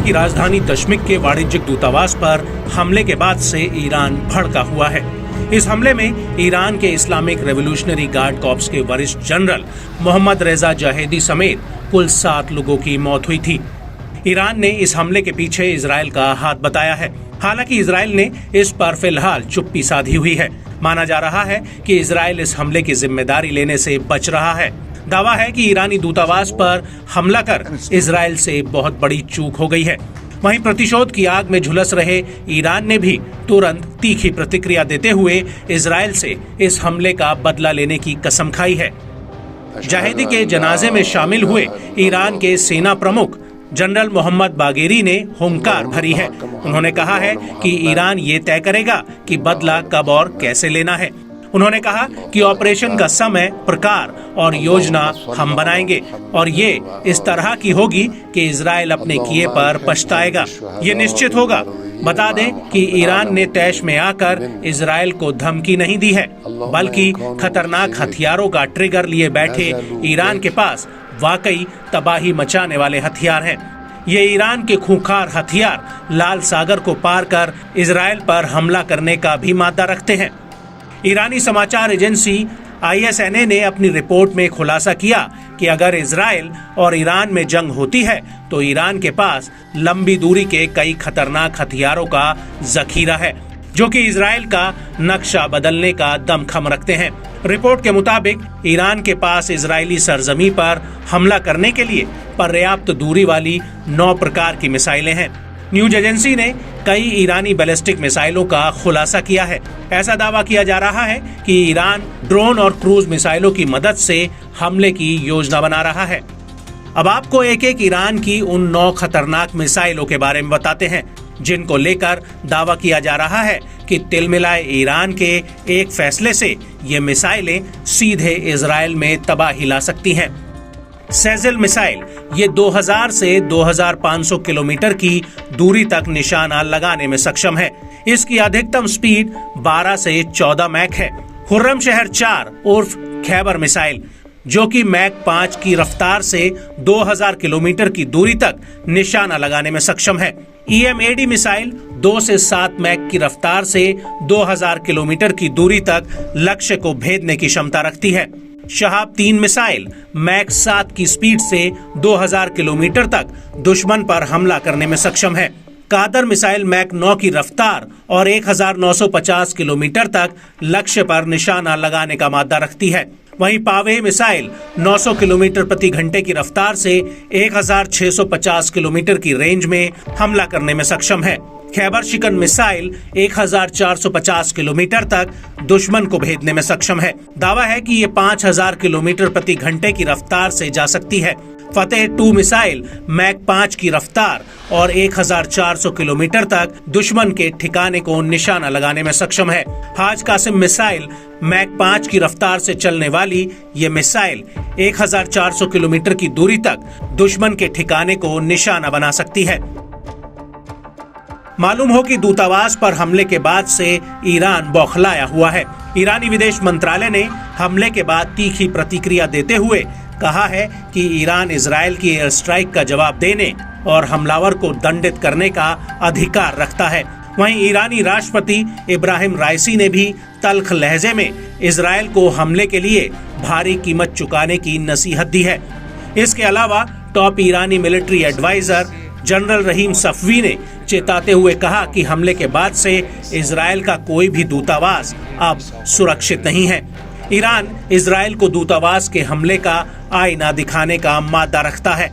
की राजधानी दमिश्क के वाणिज्यिक दूतावास पर हमले के बाद से ईरान भड़का हुआ है। इस हमले में ईरान के इस्लामिक रेवोल्यूशनरी गार्ड कॉर्प्स के वरिष्ठ जनरल मोहम्मद रेजा जाहेदी समेत कुल 7 लोगों की मौत हुई थी। ईरान ने इस हमले के पीछे इजरायल का हाथ बताया है। हालांकि इजरायल ने इस पर फिलहाल चुप्पी साधी हुई है। माना जा रहा है कि इजरायल इस हमले की जिम्मेदारी लेने से बच रहा है। दावा है कि ईरानी दूतावास पर हमला कर इजरायल से बहुत बड़ी चूक हो गई है। वहीं प्रतिशोध की आग में झुलस रहे ईरान ने भी तुरंत तीखी प्रतिक्रिया देते हुए इजरायल से इस हमले का बदला लेने की कसम खाई है। जाहेदी के जनाजे में शामिल हुए ईरान के सेना प्रमुख जनरल मोहम्मद बागेरी ने हुंकार भरी है। उन्होंने कहा है कि ईरान ये तय करेगा कि बदला कब और कैसे लेना है। उन्होंने कहा कि ऑपरेशन का समय, प्रकार और योजना हम बनाएंगे और ये इस तरह की होगी कि इजरायल अपने किए पर पछताएगा। ये निश्चित होगा। बता दें कि ईरान ने तैश में आकर इजरायल को धमकी नहीं दी है, बल्कि खतरनाक हथियारों का ट्रिगर लिए बैठे ईरान के पास वाकई तबाही मचाने वाले हथियार हैं। ये ईरान के खूंखार हथियार लाल सागर को पार कर इजरायल पर हमला करने का भी मादा रखते हैं। ईरानी समाचार एजेंसी ISNA ने अपनी रिपोर्ट में खुलासा किया कि अगर इजरायल और ईरान में जंग होती है तो ईरान के पास लंबी दूरी के कई खतरनाक हथियारों का जखीरा है, जो कि इजरायल का नक्शा बदलने का दमखम रखते हैं। रिपोर्ट के मुताबिक ईरान के पास इजरायली सरजमी पर हमला करने के लिए पर्याप्त दूरी वाली 9 प्रकार की मिसाइलें हैं। न्यूज एजेंसी ने कई ईरानी बैलिस्टिक मिसाइलों का खुलासा किया है। ऐसा दावा किया जा रहा है कि ईरान ड्रोन और क्रूज मिसाइलों की मदद से हमले की योजना बना रहा है। अब आपको एक एक ईरान की उन 9 खतरनाक मिसाइलों के बारे में बताते हैं, जिनको लेकर दावा किया जा रहा है कि तिलमिलाए ईरान के एक फैसले से ये मिसाइलें सीधे इजरायल में तबाही ला सकती हैं। सेजिल मिसाइल ये 2000 से 2500 किलोमीटर की दूरी तक निशाना लगाने में सक्षम है। इसकी अधिकतम स्पीड 12 से 14 मैक है। खुर्रमशहर 4 उर्फ खैबर मिसाइल, जो कि मैक 5 की रफ्तार से 2000 किलोमीटर की दूरी तक निशाना लगाने में सक्षम है। EMAD मिसाइल 2 से 7 मैक की रफ्तार से 2000 किलोमीटर की दूरी तक लक्ष्य को भेदने की क्षमता रखती है। शहाब 3 मिसाइल मैक 7 की स्पीड से 2000 किलोमीटर तक दुश्मन पर हमला करने में सक्षम है। कादर मिसाइल मैक 9 की रफ्तार और 1950 किलोमीटर तक लक्ष्य पर निशाना लगाने का मादा रखती है। वहीं पावे मिसाइल 900 किलोमीटर प्रति घंटे की रफ्तार से 1650 किलोमीटर की रेंज में हमला करने में सक्षम है। खैबर शिकन मिसाइल 1450 किलोमीटर तक दुश्मन को भेदने में सक्षम है। दावा है कि ये 5000 किलोमीटर प्रति घंटे की रफ्तार से जा सकती है। फतेह 2 मिसाइल मैक 5 की रफ्तार और 1400 किलोमीटर तक दुश्मन के ठिकाने को निशाना लगाने में सक्षम है। हाज कासिम मिसाइल मैक 5 की रफ्तार से चलने वाली ये मिसाइल 1400 किलोमीटर की दूरी तक दुश्मन के ठिकाने को निशाना बना सकती है। मालूम हो कि दूतावास पर हमले के बाद से ईरान बौखलाया हुआ है। ईरानी विदेश मंत्रालय ने हमले के बाद तीखी प्रतिक्रिया देते हुए कहा है कि ईरान इजरायल की एयर स्ट्राइक का जवाब देने और हमलावर को दंडित करने का अधिकार रखता है। वहीं ईरानी राष्ट्रपति इब्राहिम राइसी ने भी तल्ख लहजे में इजरायल को हमले के लिए भारी कीमत चुकाने की नसीहत दी है। इसके अलावा टॉप ईरानी मिलिट्री एडवाइजर जनरल रहीम सफवी ने चेताते हुए कहा कि हमले के बाद से इजरायल का कोई भी दूतावास अब सुरक्षित नहीं है। ईरान इजरायल को दूतावास के हमले का आईना दिखाने का मादा रखता है।